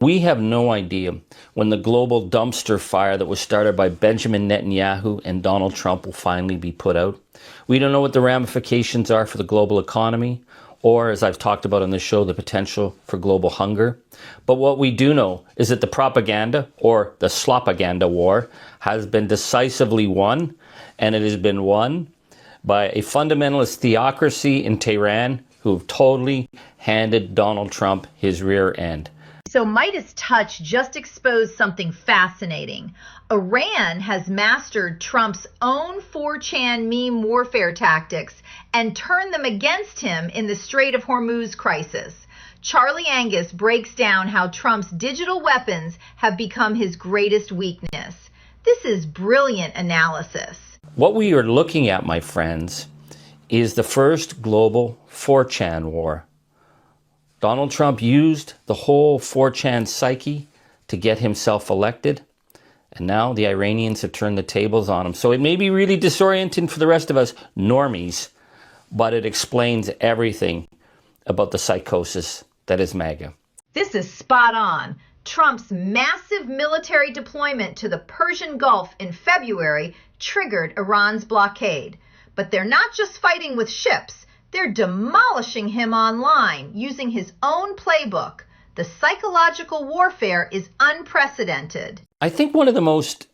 We have no idea when the global dumpster fire that was started by Benjamin Netanyahu and Donald Trump will finally be put out. We don't know what the ramifications are for the global economy, or, as I've talked about on this show, the potential for global hunger. But what we do know is that the propaganda, or the slopaganda war, has been decisively won, and it has been won by a fundamentalist theocracy in Tehran who have totally handed Donald Trump his rear end. So MeidasTouch just exposed something fascinating. Iran has mastered Trump's own 4chan meme warfare tactics and turned them against him in the Strait of Hormuz crisis. Charlie Angus breaks down how Trump's digital weapons have become his greatest weakness. This is brilliant analysis. What we are looking at, my friends, is the first global 4chan war. Donald Trump used the whole 4chan psyche to get himself elected, and now the Iranians have turned the tables on him. So it may be really disorienting for the rest of us normies, but it explains everything about the psychosis that is MAGA. This is spot on. Trump's massive military deployment to the Persian Gulf in February triggered Iran's blockade. But they're not just fighting with ships. They're demolishing him online using his own playbook. The psychological warfare is unprecedented. I think one of the most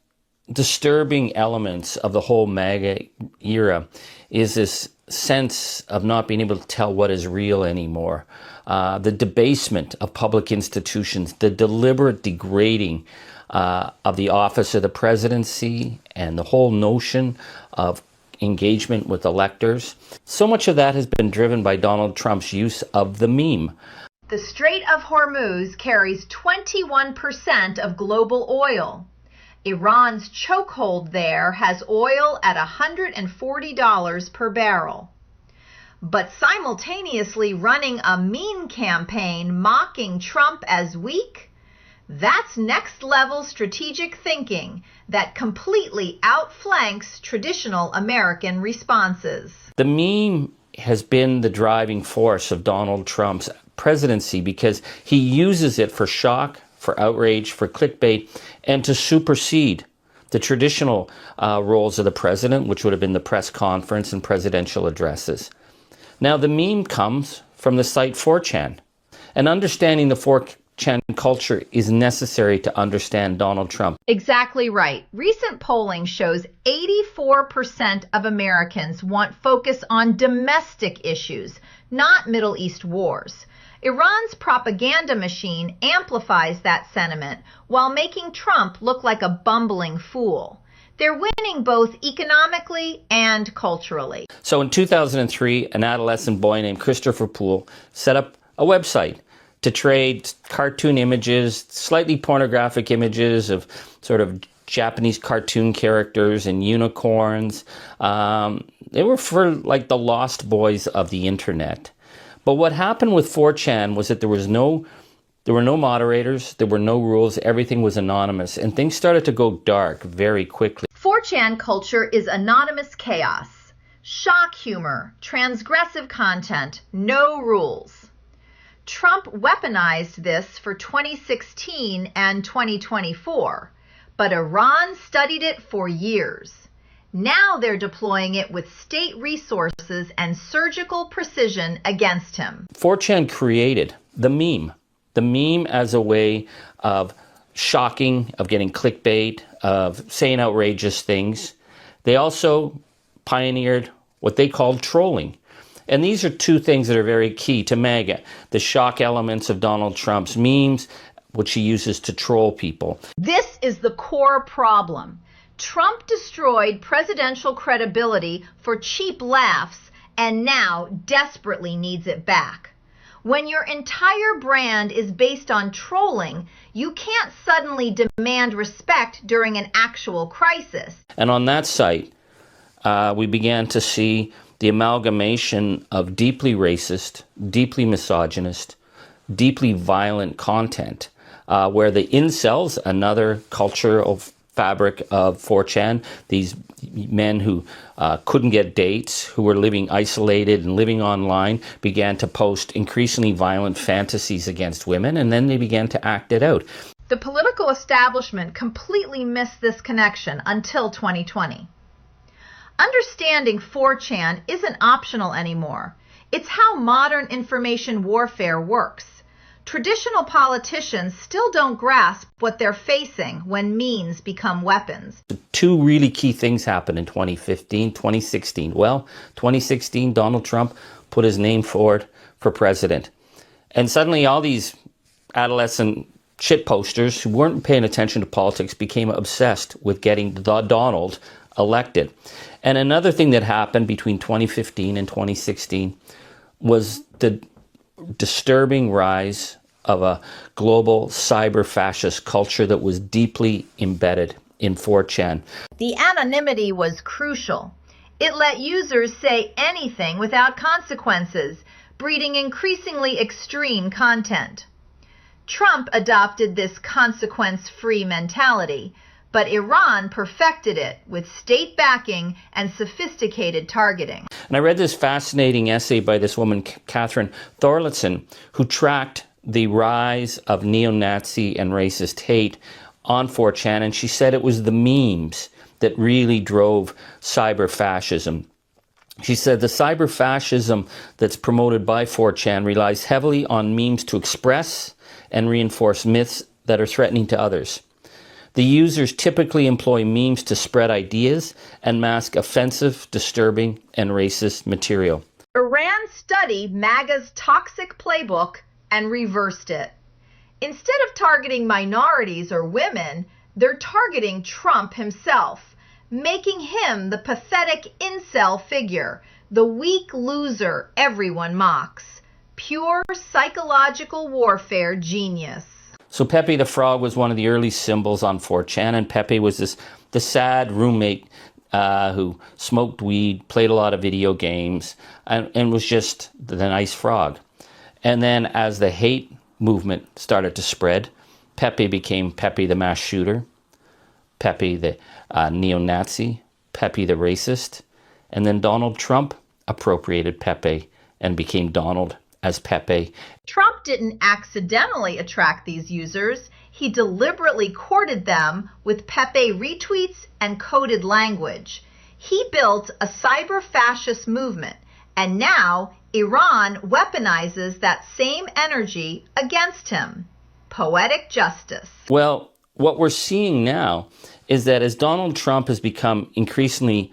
disturbing elements of the whole MAGA era is this sense of not being able to tell what is real anymore. The debasement of public institutions, the deliberate degrading of the office of the presidency, and the whole notion of engagement with electors. So much of that has been driven by Donald Trump's use of the meme. The Strait of Hormuz carries 21% of global oil. Iran's chokehold there has oil at $140 per barrel. But simultaneously running a meme campaign mocking Trump as weak? That's next-level strategic thinking that completely outflanks traditional American responses. The meme has been the driving force of Donald Trump's presidency because he uses it for shock, for outrage, for clickbait, and to supersede the traditional roles of the president, which would have been the press conference and presidential addresses. Now, the meme comes from the site 4chan, and understanding the 4chan culture is necessary to understand Donald Trump. Exactly right. Recent polling shows 84% of Americans want focus on domestic issues, not Middle East wars. Iran's propaganda machine amplifies that sentiment while making Trump look like a bumbling fool. They're winning both economically and culturally. So in 2003, an adolescent boy named Christopher Poole set up a website to trade cartoon images, slightly pornographic images of sort of Japanese cartoon characters and unicorns. They were for like the lost boys of the internet. But what happened with 4chan was that there were no moderators, there were no rules, everything was anonymous, and things started to go dark very quickly. 4chan culture is anonymous chaos, shock humor, transgressive content, no rules. Trump weaponized this for 2016 and 2024, but Iran studied it for years. Now they're deploying it with state resources and surgical precision against him. 4chan created the meme as a way of shocking, of getting clickbait, of saying outrageous things. They also pioneered what they called trolling. And these are two things that are very key to MAGA. The shock elements of Donald Trump's memes, which he uses to troll people. This is the core problem. Trump destroyed presidential credibility for cheap laughs and now desperately needs it back. When your entire brand is based on trolling, you can't suddenly demand respect during an actual crisis. And on that site, we began to see the amalgamation of deeply racist, deeply misogynist, deeply violent content, where the incels, another culture of fabric of 4chan. These men who couldn't get dates, who were living isolated and living online, began to post increasingly violent fantasies against women, and then they began to act it out. The political establishment completely missed this connection until 2020. Understanding 4chan isn't optional anymore. It's how modern information warfare works. Traditional politicians still don't grasp what they're facing when memes become weapons. Two really key things happened in 2015, 2016. Well, 2016, Donald Trump put his name forward for president. And suddenly all these adolescent shit posters who weren't paying attention to politics became obsessed with getting the Donald elected. And another thing that happened between 2015 and 2016 was the disturbing rise of a global cyber-fascist culture that was deeply embedded in 4chan. The anonymity was crucial. It let users say anything without consequences, breeding increasingly extreme content. Trump adopted this consequence-free mentality, but Iran perfected it with state backing and sophisticated targeting. And I read this fascinating essay by this woman, Catherine Thorlitzen, who tracked the rise of neo-Nazi and racist hate on 4chan, and she said it was the memes that really drove cyber-fascism. She said the cyber-fascism that's promoted by 4chan relies heavily on memes to express and reinforce myths that are threatening to others. The users typically employ memes to spread ideas and mask offensive, disturbing, and racist material. Iran studied MAGA's toxic playbook and reversed it. Instead of targeting minorities or women, they're targeting Trump himself, making him the pathetic incel figure, the weak loser everyone mocks. Pure psychological warfare genius. So Pepe the Frog was one of the early symbols on 4chan, and Pepe was the sad roommate who smoked weed, played a lot of video games, and was just the nice frog. And then as the hate movement started to spread, Pepe became Pepe the mass shooter, Pepe the neo-Nazi, Pepe the racist, and then Donald Trump appropriated Pepe and became Donald as Pepe. Trump didn't accidentally attract these users. He deliberately courted them with Pepe retweets and coded language. He built a cyber-fascist movement, and now Iran weaponizes that same energy against him. Poetic justice. Well, what we're seeing now is that as Donald Trump has become increasingly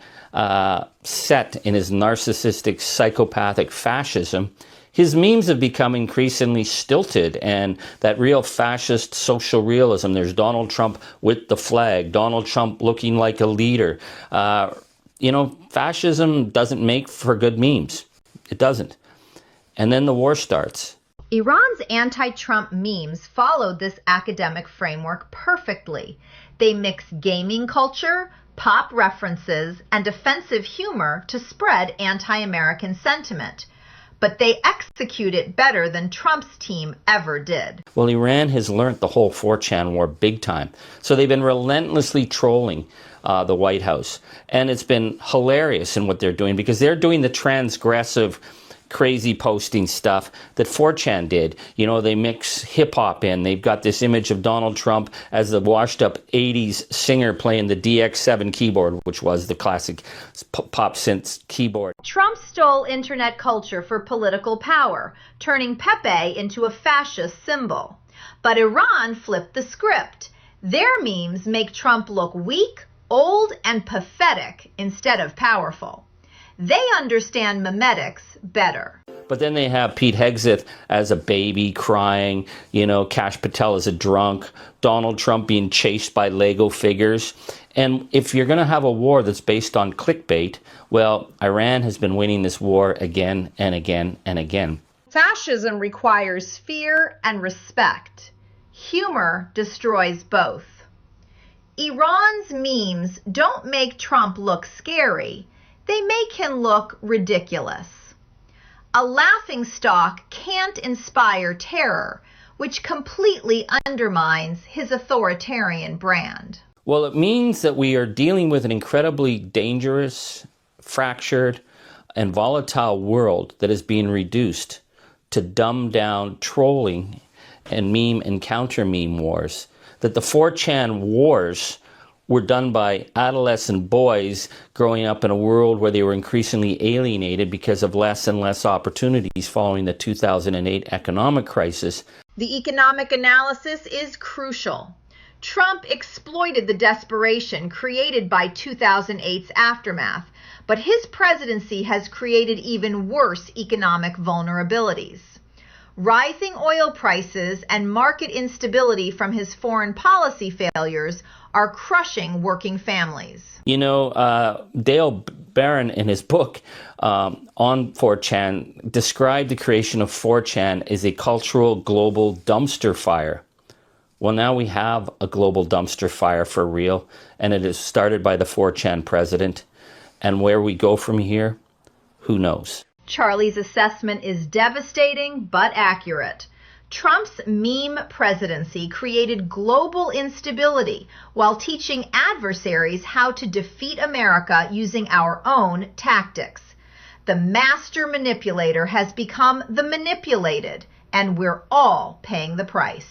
set in his narcissistic, psychopathic fascism, his memes have become increasingly stilted, and that real fascist social realism. There's Donald Trump with the flag, Donald Trump looking like a leader. Fascism doesn't make for good memes. It doesn't. And then the war starts. Iran's anti-Trump memes followed this academic framework perfectly. They mix gaming culture, pop references, and offensive humor to spread anti-American sentiment. But they execute it better than Trump's team ever did. Well, Iran has learned the whole 4chan war big time. So they've been relentlessly trolling the White House. And it's been hilarious in what they're doing, because they're doing the transgressive, crazy posting stuff that 4chan did. You know, they mix hip-hop in. They've got this image of Donald Trump as the washed-up 80s singer playing the DX7 keyboard, which was the classic pop synth keyboard. Trump stole internet culture for political power, turning Pepe into a fascist symbol. But Iran flipped the script. Their memes make Trump look weak, old, and pathetic instead of powerful. They understand memetics better. But then they have Pete Hegseth as a baby crying, Kash Patel as a drunk, Donald Trump being chased by Lego figures. And if you're going to have a war that's based on clickbait, well, Iran has been winning this war again and again and again. Fascism requires fear and respect. Humor destroys both. Iran's memes don't make Trump look scary. They make him look ridiculous. A laughingstock can't inspire terror, which completely undermines his authoritarian brand. Well, it means that we are dealing with an incredibly dangerous, fractured, and volatile world that is being reduced to dumb down trolling and meme and counter meme wars. That the 4chan wars were done by adolescent boys growing up in a world where they were increasingly alienated because of less and less opportunities following the 2008 economic crisis. The economic analysis is crucial. Trump exploited the desperation created by 2008's aftermath, but his presidency has created even worse economic vulnerabilities. Rising oil prices and market instability from his foreign policy failures are crushing working families. You know, Dale Barron in his book on 4chan described the creation of 4chan as a cultural global dumpster fire. Well, now we have a global dumpster fire for real, and it is started by the 4chan president. And where we go from here, who knows? Charlie's assessment is devastating but accurate. Trump's meme presidency created global instability while teaching adversaries how to defeat America using our own tactics. The master manipulator has become the manipulated, and we're all paying the price.